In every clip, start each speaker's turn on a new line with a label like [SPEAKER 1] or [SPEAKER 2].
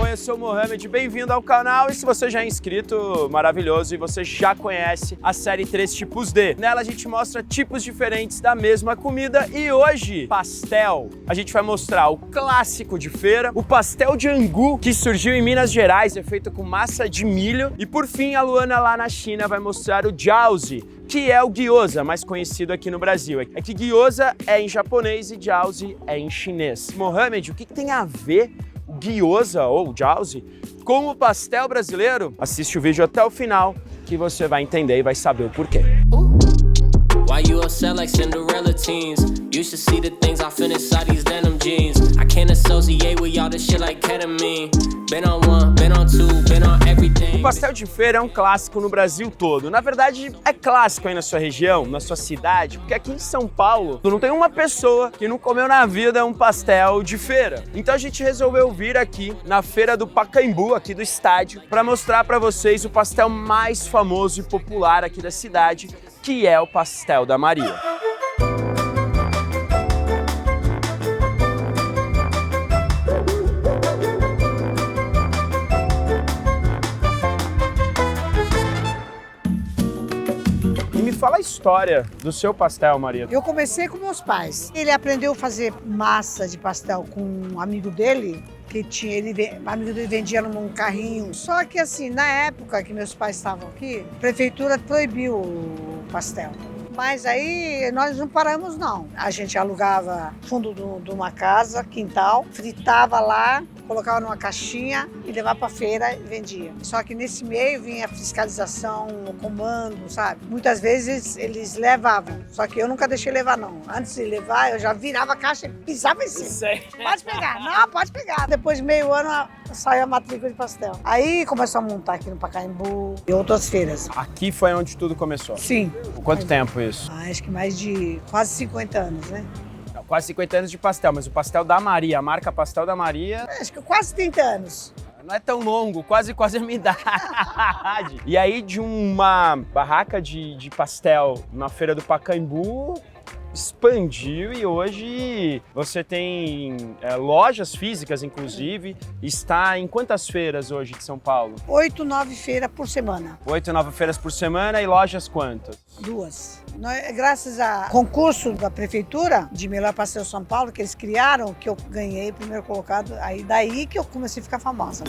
[SPEAKER 1] Oi, eu sou o Mohamed, bem-vindo ao canal. E se você já é inscrito, maravilhoso, e você já conhece a série 3 Tipos D. Nela a gente mostra tipos diferentes da mesma comida e hoje, pastel. A gente vai mostrar o clássico de feira, o pastel de angu, que surgiu em Minas Gerais, é feito com massa de milho. E por fim, a Luana lá na China vai mostrar o jiaozi, que é o gyoza, mais conhecido aqui no Brasil. É que gyoza é em japonês e jiaozi é em chinês. Mohamed, o que tem a ver o gyoza ou jiaozi com o pastel brasileiro? Assiste o vídeo até o final que você vai entender e vai saber o porquê.
[SPEAKER 2] Why you upset like Cinderella teens? You should see the things I feel inside these denim jeans. I can't associate with y'all this shit like ketamine. Been on one, been on two, been on everything.
[SPEAKER 1] O pastel de feira é um clássico no Brasil todo. Na verdade, é clássico aí na sua região, na sua cidade, porque aqui em São Paulo, não tem uma pessoa que não comeu na vida um pastel de feira. Então a gente resolveu vir aqui na feira do Pacaembu, aqui do estádio, para mostrar para vocês o pastel mais famoso e popular aqui da cidade, que é o pastel da Maria. E me fala a história do seu pastel, Maria.
[SPEAKER 3] Eu comecei com meus pais. Ele aprendeu a fazer massa de pastel com um amigo dele, que tinha, o amigo dele vendia num carrinho. Só que assim, na época que meus pais estavam aqui, a prefeitura proibiu o pastel. Mas aí nós não paramos não. A gente alugava fundo de uma casa, quintal, fritava lá, colocava numa caixinha e levava para feira e vendia. Só que nesse meio vinha a fiscalização, o comando, sabe? Muitas vezes eles levavam, só que eu nunca deixei levar não. Antes de levar, eu já virava a caixa e pisava em cima. Pode pegar, não, pode pegar. Depois de meio ano saiu a matrícula de pastel. Aí começou a montar aqui no Pacaembu e outras feiras.
[SPEAKER 1] Aqui foi onde tudo começou?
[SPEAKER 3] Sim.
[SPEAKER 1] Quanto tempo isso?
[SPEAKER 3] Acho que mais de quase 50 anos, né?
[SPEAKER 1] Não, quase 50 anos de pastel, mas o pastel da Maria, a marca Pastel da Maria...
[SPEAKER 3] Acho que quase 30 anos.
[SPEAKER 1] Não é tão longo, quase a minha idade. E aí de uma barraca de pastel na feira do Pacaembu, expandiu e hoje você tem lojas físicas, inclusive. Está em quantas feiras hoje de São Paulo?
[SPEAKER 3] 8, 9 feiras por semana.
[SPEAKER 1] 8, 9 feiras por semana e lojas quantas?
[SPEAKER 3] 2. Graças ao concurso da prefeitura de melhor pastel São Paulo, que eles criaram, que eu ganhei primeiro colocado, aí daí que eu comecei a ficar famosa.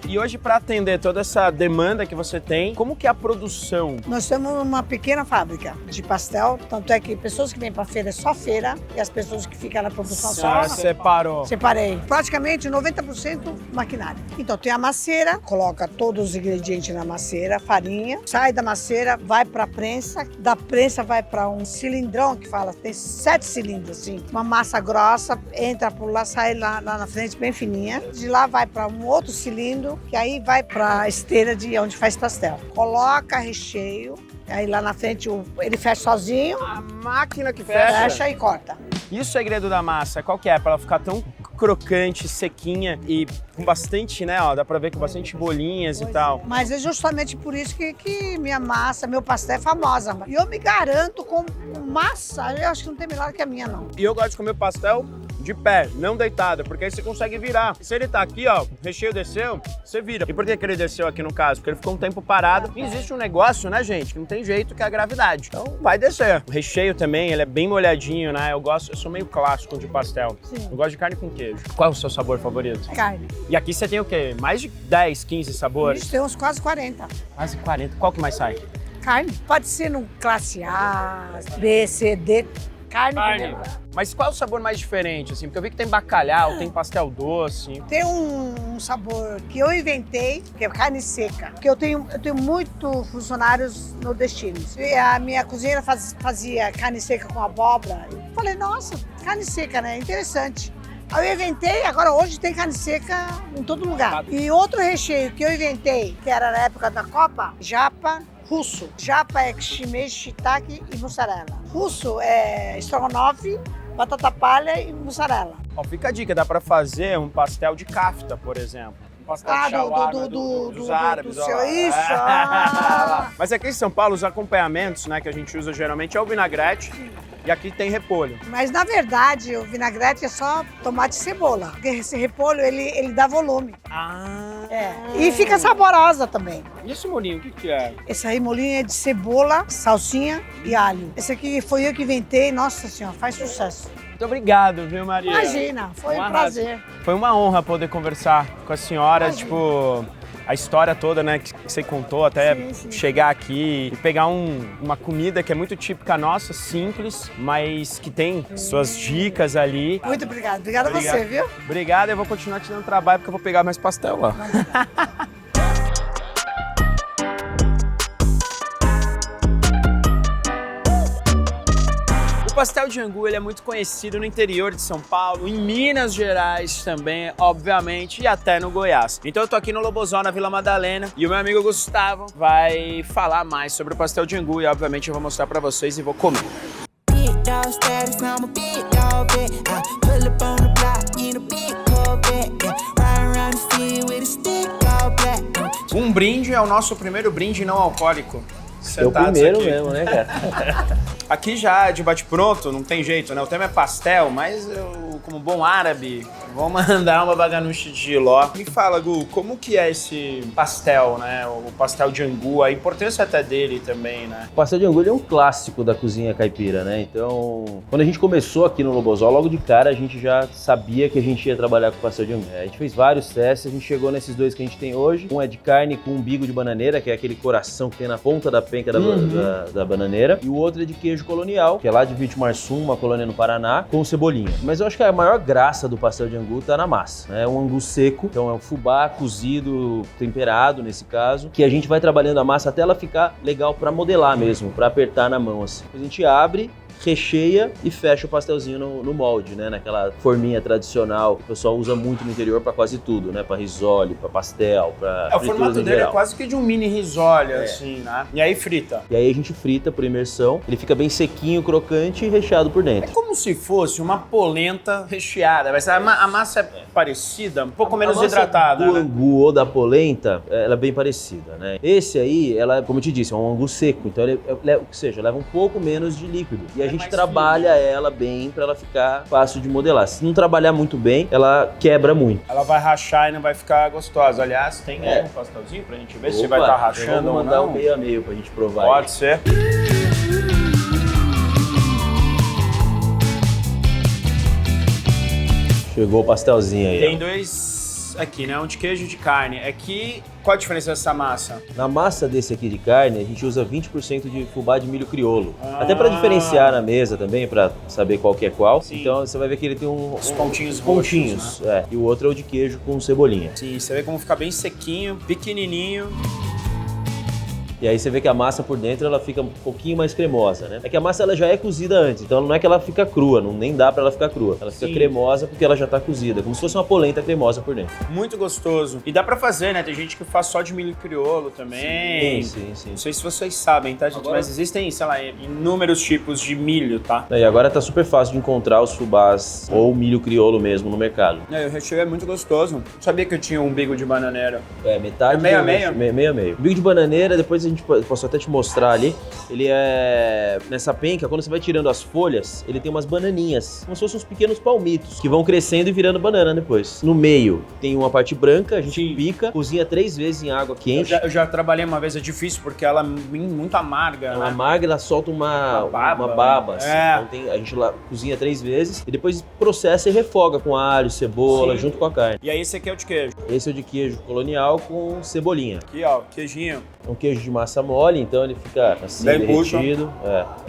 [SPEAKER 1] E hoje, para atender toda essa demanda que você tem, como que é a produção?
[SPEAKER 3] Nós temos uma pequena fábrica de pastel, tanto é que pessoas que vêm para feira é só feira, e as pessoas que ficam na produção só...
[SPEAKER 1] Separou.
[SPEAKER 3] Separei. Praticamente 90% maquinário. Então tem a maceira, coloca todos os ingredientes na maceira, farinha, sai da maceira, vai para a prensa, da prensa vai para um cilindrão que fala, tem 7 cilindros assim, uma massa grossa, entra por lá, sai lá na frente bem fininha, de lá vai para um outro cilindro, que aí vai para a esteira de onde faz pastel. Coloca recheio, aí lá na frente ele fecha sozinho.
[SPEAKER 1] A máquina que fecha?
[SPEAKER 3] Fecha e corta.
[SPEAKER 1] E o segredo da massa, qual que é? Para ela ficar tão crocante, sequinha e com bastante, né, ó, dá pra ver com bastante bolinhas e tal.
[SPEAKER 3] Mas é justamente por isso que minha massa, meu pastel é famosa. E eu me garanto com massa, eu acho que não tem melhor que a minha, não.
[SPEAKER 1] E eu gosto de comer pastel de pé, não deitado, porque aí você consegue virar. Se ele tá aqui, ó, o recheio desceu, você vira. E por que ele desceu aqui no caso? Porque ele ficou um tempo parado. E existe um negócio, né, gente, que não tem jeito, que é a gravidade. Então vai descer. O recheio também, ele é bem molhadinho, né? Eu sou meio clássico de pastel.
[SPEAKER 3] Sim.
[SPEAKER 1] Eu gosto de carne com queijo. Qual é o seu sabor favorito?
[SPEAKER 3] Carne.
[SPEAKER 1] E aqui você tem o quê? Mais de 10, 15 sabores?
[SPEAKER 3] Isso, tem uns quase 40.
[SPEAKER 1] Quase 40. Qual que mais sai?
[SPEAKER 3] Carne. Pode ser no classe A, B, C, D. Carne.
[SPEAKER 1] Mas qual é o sabor mais diferente, assim? Porque eu vi que tem bacalhau, tem pastel doce.
[SPEAKER 3] Tem um sabor que eu inventei, que é carne seca. Porque eu tenho muitos funcionários nordestinos. E a minha cozinheira fazia carne seca com abóbora. Eu falei, nossa, carne seca, né? Interessante. Aí eu inventei, agora hoje tem carne seca em todo lugar. E outro recheio que eu inventei, que era na época da Copa, japa russo. Japa é shimeji, shiitake e mussarela. Russo é estrogonofe, batata palha e mussarela.
[SPEAKER 1] Ó, fica a dica, dá pra fazer um pastel de kafta, por exemplo. Um pastel de shawarma dos árabes.
[SPEAKER 3] Do seu, isso! Ah.
[SPEAKER 1] Mas aqui em São Paulo, os acompanhamentos, né, que a gente usa geralmente é o vinagrete. E aqui tem repolho.
[SPEAKER 3] Mas na verdade o vinagrete é só tomate e cebola. Porque esse repolho ele dá volume.
[SPEAKER 1] Ah.
[SPEAKER 3] E fica saborosa também.
[SPEAKER 1] E esse molinho, o que é?
[SPEAKER 3] Esse aí molinho é de cebola, salsinha e alho. Esse aqui foi eu que inventei. Nossa senhora, faz sucesso.
[SPEAKER 1] Muito obrigado, viu, Maria?
[SPEAKER 3] Imagina, foi um prazer.
[SPEAKER 1] Foi uma honra poder conversar com a senhora,
[SPEAKER 3] Imagina.
[SPEAKER 1] tipo, a história toda, né, que você contou, até
[SPEAKER 3] Sim.
[SPEAKER 1] chegar aqui e pegar uma comida que é muito típica nossa, simples, mas que tem suas dicas ali.
[SPEAKER 3] Muito obrigada. Obrigada a você, viu?
[SPEAKER 1] Obrigado, eu vou continuar te dando trabalho porque eu vou pegar mais pastel lá. O pastel de angu ele é muito conhecido no interior de São Paulo, em Minas Gerais também, obviamente, e até no Goiás. Então eu tô aqui no Lobosol, na Vila Madalena, e o meu amigo Gustavo vai falar mais sobre o pastel de angu e obviamente eu vou mostrar pra vocês e vou comer. Um brinde é o nosso primeiro brinde não alcoólico.
[SPEAKER 4] É o primeiro aqui mesmo, né, cara?
[SPEAKER 1] Aqui já de bate-pronto, não tem jeito, né? O tema é pastel, mas eu, como bom árabe, vou mandar uma baganuche de jiló. Me fala, Gu, como que é esse pastel, né? O pastel de angu, a importância até dele também, né?
[SPEAKER 4] O pastel de angu é um clássico da cozinha caipira, né? Então, quando a gente começou aqui no Lobosol, logo de cara a gente já sabia que a gente ia trabalhar com pastel de angu. A gente fez vários testes, a gente chegou nesses dois que a gente tem hoje. Um é de carne com umbigo de bananeira, que é aquele coração que tem na ponta da penca da bananeira. E o outro é de queijo colonial, que é lá de Vitimarsum, uma colônia no Paraná, com cebolinha. Mas eu acho que a maior graça do pastel de angu tá na massa. É um angu seco, então é um fubá cozido, temperado nesse caso, que a gente vai trabalhando a massa até ela ficar legal pra modelar mesmo, pra apertar na mão assim. A gente abre, recheia e fecha o pastelzinho no molde, né? Naquela forminha tradicional que o pessoal usa muito no interior pra quase tudo, né? Pra risole, pra pastel, pra
[SPEAKER 1] o formato dele é quase que de um mini risole, assim, né? E aí frita.
[SPEAKER 4] E aí a gente frita por imersão, ele fica bem sequinho, crocante e recheado por dentro.
[SPEAKER 1] É como se fosse uma polenta recheada, mas a massa é parecida, um pouco menos hidratada,
[SPEAKER 4] do
[SPEAKER 1] né?
[SPEAKER 4] angu ou da polenta, ela é bem parecida, né? Esse aí, ela, como eu te disse, é um angu seco, então ele leva um pouco menos de líquido. E a gente trabalha ela bem pra ela ficar fácil de modelar. Se não trabalhar muito bem, ela quebra muito.
[SPEAKER 1] Ela vai rachar e não vai ficar gostosa. Aliás, tem um pastelzinho pra gente ver se vai estar rachando ou não.
[SPEAKER 4] Vou mandar um meio a meio pra gente provar.
[SPEAKER 1] Pode ser.
[SPEAKER 4] Chegou o pastelzinho aí.
[SPEAKER 1] Tem dois aqui, né? Um de queijo e de carne. Aqui, qual a diferença dessa massa?
[SPEAKER 4] Na massa desse aqui de carne, a gente usa 20% de fubá de milho crioulo. Até pra diferenciar na mesa também, pra saber qual que é qual.
[SPEAKER 1] Sim.
[SPEAKER 4] Então você vai ver que ele tem
[SPEAKER 1] Os pontinhos
[SPEAKER 4] pontinhos,
[SPEAKER 1] roxos, né?
[SPEAKER 4] E o outro é o de queijo com cebolinha.
[SPEAKER 1] Sim, você vê como fica bem sequinho, pequenininho.
[SPEAKER 4] E aí você vê que a massa por dentro ela fica um pouquinho mais cremosa, né? É que a massa ela já é cozida antes, então não é que ela fica crua, nem dá pra ela ficar crua. Ela fica cremosa porque ela já tá cozida, como se fosse uma polenta cremosa por dentro.
[SPEAKER 1] Muito gostoso. E dá pra fazer, né? Tem gente que faz só de milho crioulo também.
[SPEAKER 4] Sim.
[SPEAKER 1] Não sei se vocês sabem, tá, gente?
[SPEAKER 4] Agora...
[SPEAKER 1] Mas existem, sei lá, inúmeros tipos de milho, tá?
[SPEAKER 4] E agora tá super fácil de encontrar os fubás ou milho crioulo mesmo no mercado.
[SPEAKER 1] O recheio é muito gostoso. Sabia que eu tinha um umbigo de bananeira.
[SPEAKER 4] Metade...
[SPEAKER 1] É meio a meio?
[SPEAKER 4] Meio a meio. Umbigo de bananeira, depois a gente posso até te mostrar ali. Ele é... Nessa penca, quando você vai tirando as folhas, ele tem umas bananinhas, como se fossem uns pequenos palmitos, que vão crescendo e virando banana depois. No meio tem uma parte branca, a gente pica, cozinha 3 vezes em água quente.
[SPEAKER 1] Eu já trabalhei uma vez, é difícil, porque ela é muito amarga,
[SPEAKER 4] Ela
[SPEAKER 1] né?
[SPEAKER 4] amarga, ela solta uma baba. Assim. Então a gente lá cozinha 3 vezes e depois processa e refoga com alho, cebola, junto com a carne.
[SPEAKER 1] E aí esse aqui é o de queijo.
[SPEAKER 4] Esse é o de queijo colonial com cebolinha.
[SPEAKER 1] Aqui, ó, queijinho.
[SPEAKER 4] É um queijo de massa mole, então ele fica assim,
[SPEAKER 1] Bem
[SPEAKER 4] derretido.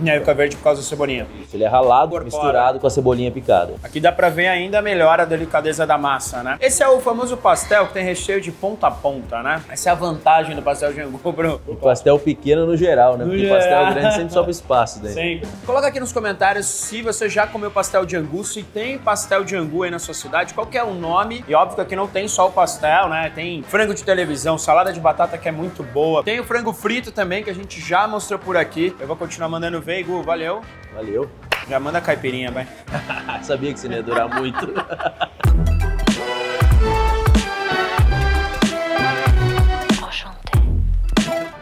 [SPEAKER 1] E aí fica verde por causa da cebolinha.
[SPEAKER 4] Ele é ralado,
[SPEAKER 1] Incorpora.
[SPEAKER 4] misturado com a cebolinha picada.
[SPEAKER 1] Aqui dá pra ver ainda melhor a delicadeza da massa, né? Esse é o famoso pastel que tem recheio de ponta a ponta, né? Essa é a vantagem do pastel de angu pro
[SPEAKER 4] Pastel pequeno no geral, né? Porque
[SPEAKER 1] geral.
[SPEAKER 4] pastel grande sempre sobra espaço daí.
[SPEAKER 1] Sempre. Coloca aqui nos comentários se você já comeu pastel de angu, se tem pastel de angu aí na sua cidade, qual que é o nome. E óbvio que aqui não tem só o pastel, né? Tem frango de televisão, salada de batata que é muito boa. Tem o frango frito também, que a gente já mostrou por aqui. Eu vou continuar mandando ver, Gu, valeu.
[SPEAKER 4] Valeu.
[SPEAKER 1] Já manda a caipirinha, vai.
[SPEAKER 4] Sabia que você não ia durar muito.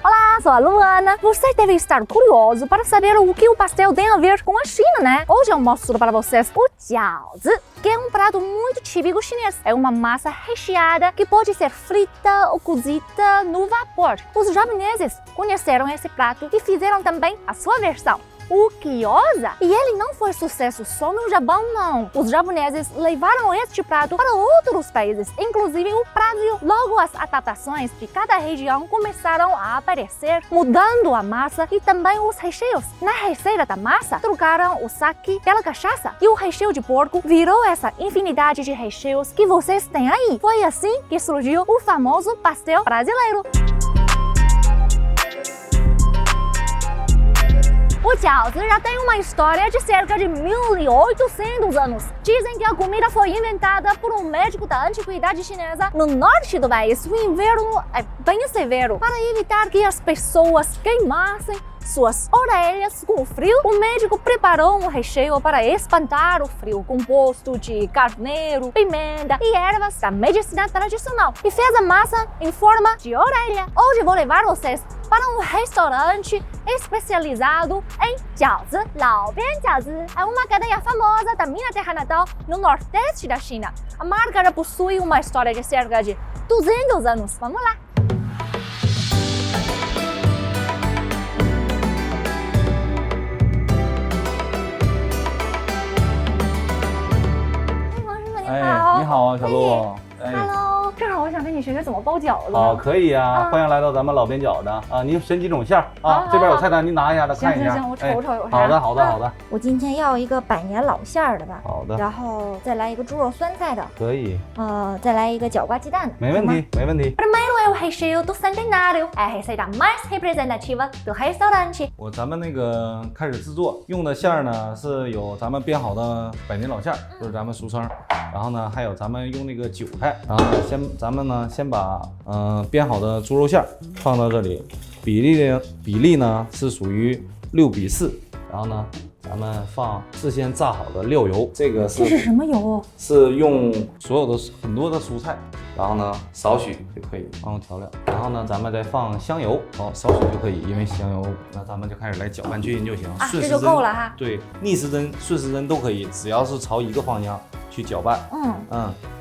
[SPEAKER 5] Olá, Mas, ó, Luana, você deve estar curioso para saber o que o pastel tem a ver com a China, né? Hoje eu mostro para vocês o jiaozi, que é um prato muito típico chinês. É uma massa recheada que pode ser frita ou cozida no vapor. Os japoneses conheceram esse prato e fizeram também a sua versão, o gyoza. E ele não foi sucesso só no Japão, não. Os japoneses levaram este prato para outros países, inclusive o Brasil. Logo, as adaptações de cada região começaram a aparecer, mudando a massa e também os recheios. Na receita da massa, trocaram o sake pela cachaça e o recheio de porco virou essa infinidade de recheios que vocês têm aí. Foi assim que surgiu o famoso pastel brasileiro. O jiaozi já tem uma história de cerca de 1800 anos. Dizem que a comida foi inventada por um médico da antiguidade chinesa no norte do país. O inverno é bem severo. Para evitar que as pessoas queimassem suas orelhas com o frio, o médico preparou um recheio para espantar o frio, composto de carneiro, pimenta e ervas da medicina tradicional, e fez a massa em forma de orelha. Hoje vou levar vocês para um restaurante especializado em jiaozi. Laobian Jiaozi é uma cadeia famosa da minha terra natal, no nordeste da China. A marca já possui uma história de cerca de 200 anos. Vamos lá!
[SPEAKER 6] 哎，你好啊，小鹿。哎
[SPEAKER 5] Hello，正好我想跟你学学怎么包饺子。
[SPEAKER 6] 好，可以啊，
[SPEAKER 5] 啊
[SPEAKER 6] 欢迎来到咱们老边饺子啊！你选几种馅儿
[SPEAKER 5] 好
[SPEAKER 6] 啊？这边有菜单，您拿一下，再看一下。
[SPEAKER 5] 行行行，我瞅瞅有啥。
[SPEAKER 6] 好的，好的，好的，
[SPEAKER 5] 我今天要一个百年老馅儿的吧，
[SPEAKER 6] 好的，
[SPEAKER 5] 然后再来一个猪肉酸菜的，
[SPEAKER 6] 可以，
[SPEAKER 5] 再来一个角瓜鸡蛋的，
[SPEAKER 6] 没问题，没问题。
[SPEAKER 5] Primeiro é o recheio do centenário, é a receita mais representativa do restaurante.
[SPEAKER 6] 咱们那个开始制作，用的馅儿呢是有咱们煸好的百年老馅儿，就是咱们俗称。然后呢，还有咱们用那个韭菜。然后咱们呢先把煸好的猪肉馅儿放到这里，比例呢是属于6比4。然后呢，咱们放事先炸好的料油，这个
[SPEAKER 5] 这是什么油？
[SPEAKER 6] 是用所有的很多的蔬菜，然后呢少许就可以放入调料，然后呢咱们再放香油，好少许就可以，因为香油，那咱们就开始来搅拌均匀就行。
[SPEAKER 5] 啊，这就够了哈。
[SPEAKER 6] 对，逆时针、顺时针都可以，只要是朝一个方向去搅拌。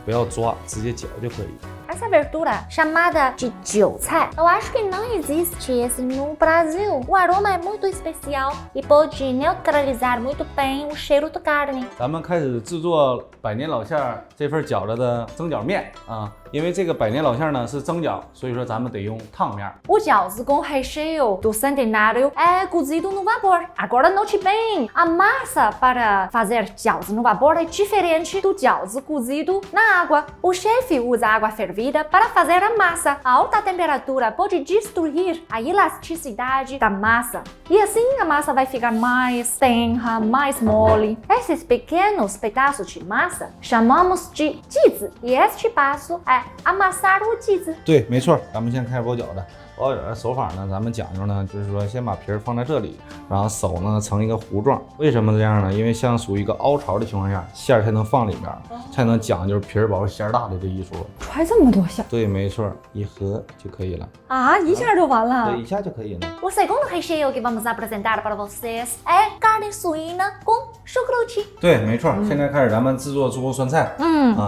[SPEAKER 6] 不要抓，直接搅就可以。
[SPEAKER 5] Essa verdura chamada de 韭菜, eu acho que não existe esse no Brasil. O aroma é muito especial e pode neutralizar muito bem o cheiro da carne.
[SPEAKER 6] 咱们开始制作百年老馅儿这份饺子的蒸饺面啊，因为这个百年老馅儿呢是蒸饺，所以说咱们得用烫面。
[SPEAKER 5] O jiaozi com recheio do centenário é cozido no vapor. Agora note bem, a massa para fazer jiaozi no vapor é diferente do jiaozi cozido na água. O chefe usa água fervida para fazer a massa. A alta temperatura pode destruir a elasticidade da massa e assim a massa vai ficar mais tenra, mais mole. Esses pequenos pedaços de massa chamamos de jizi e este passo é amassar o jizi.
[SPEAKER 6] 对，没错，咱们现在开始包饺子。包饺子的手法呢，咱们讲究呢，就是说先把皮儿放在这里，然后手呢成一个弧状。为什么这样呢？因为像属于一个凹槽的情况下，馅儿才能放里面，才能讲究皮儿薄馅儿大的这一说。
[SPEAKER 5] 揣这么多馅？
[SPEAKER 6] 对，没错，一合就可以了。
[SPEAKER 5] 啊，一下就完了？
[SPEAKER 6] 对，一下就可以了。
[SPEAKER 5] O segundo recheio que vamos apresentar para vocês é carne suína com chucrute.
[SPEAKER 6] 对，没错。现在开始咱们制作猪肉酸菜。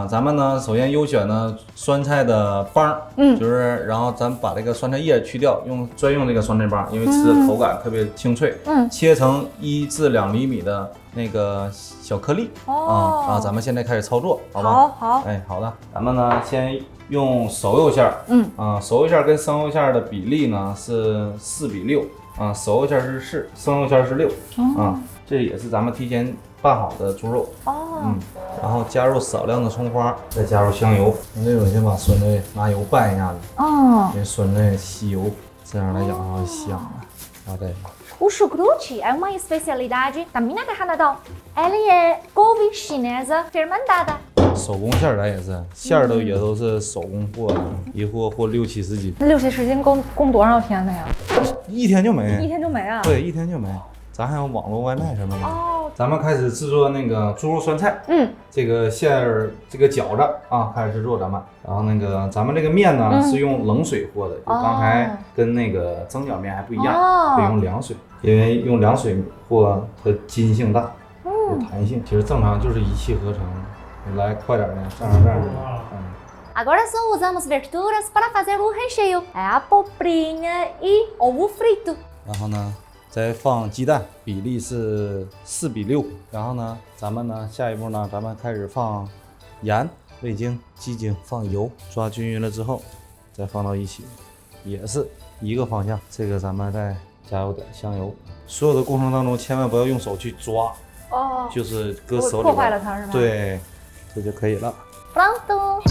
[SPEAKER 6] 咱们呢首先优选呢酸菜的帮，就是然后咱把这个酸菜叶去掉，专用这个酸菜帮，因为吃的口感特别清脆。切成1至2厘米的那个小颗粒。然后咱们现在开始操作，好吧？
[SPEAKER 5] 好。
[SPEAKER 6] 哎，好的。咱们呢先用熟肉馅儿。熟肉馅儿跟生肉馅儿的比例呢是4比6。熟肉馅儿是4，生肉馅儿是6。这也是咱们提前拌好的猪肉。然后加入少量的葱花，再加入香油。用这种先把酸菜拿油拌一下子。因为酸菜吸油，这样来讲的话香了。然后再。
[SPEAKER 5] O chucrute é uma especialidade da minha terra natal. Ele é couve chinesa fermentada.
[SPEAKER 6] 手工馅儿咱也是，馅儿也都是手工和的，一和6、70斤。
[SPEAKER 5] 6、70斤供多少天的呀？
[SPEAKER 6] 一天就没。
[SPEAKER 5] 一天就没啊？
[SPEAKER 6] 对，一天就没。咱还有网络外卖什么的。咱们开始制作那个猪肉酸菜。这个馅儿，这个饺子啊，开始制作咱们。然后那个咱们这个面呢是用冷水和的，就刚才跟那个蒸饺面还不一样，可以用凉水，因为用凉水和它筋性大，有弹性。其实正常就是一气呵成。来，快点呢，这样。
[SPEAKER 5] Agora só usamos verduras para fazer o recheio. É a abobrinha e ovo frito.
[SPEAKER 6] 然后呢，再放鸡蛋，比例是4比6。然后呢，咱们呢下一步呢，咱们开始放盐、味精、鸡精，放油，抓均匀了之后，再放到一起，也是一个方向。这个咱们再加入点香油。所有的过程当中，千万不要用手去抓，就是搁手里
[SPEAKER 5] 破坏了它是吗？
[SPEAKER 6] 对，这就可以了。
[SPEAKER 5] Pronto.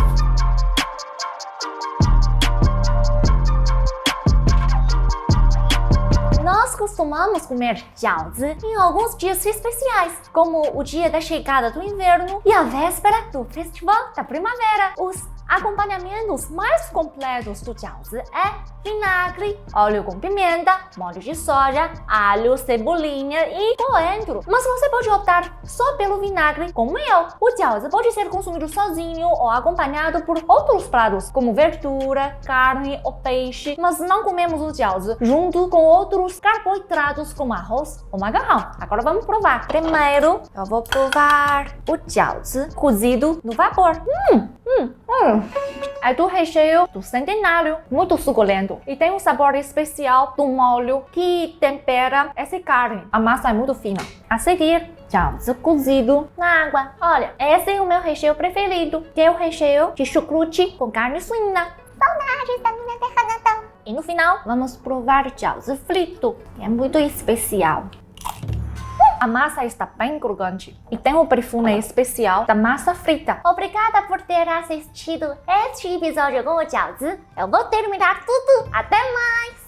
[SPEAKER 5] Nós costumamos comer jiaozi em alguns dias especiais, como o dia da chegada do inverno e a véspera do festival da primavera. Os acompanhamentos mais completos do jiaozi é vinagre, óleo com pimenta, molho de soja, alho, cebolinha e coentro. Mas você pode optar só pelo vinagre, como eu. O jiaozi pode ser consumido sozinho ou acompanhado por outros pratos, como verdura, carne ou peixe. Mas não comemos o jiaozi junto com outros carboidratos como arroz ou macarrão. Agora vamos provar. Primeiro, eu vou provar o jiaozi cozido no vapor. É do recheio do centenário, muito suculento. E tem um sabor especial do molho que tempera essa carne. A massa é muito fina. A seguir, jiaozi cozido na água. Olha, esse é o meu recheio preferido, que é o recheio de chucrute com carne suína. Saudades da minha terra natal. E no final, vamos provar jiaozi frito, que é muito especial. A massa está bem crocante e tem o perfume especial da massa frita. Obrigada por ter assistido este episódio com o jiaozi. Eu vou terminar tudo. Até mais!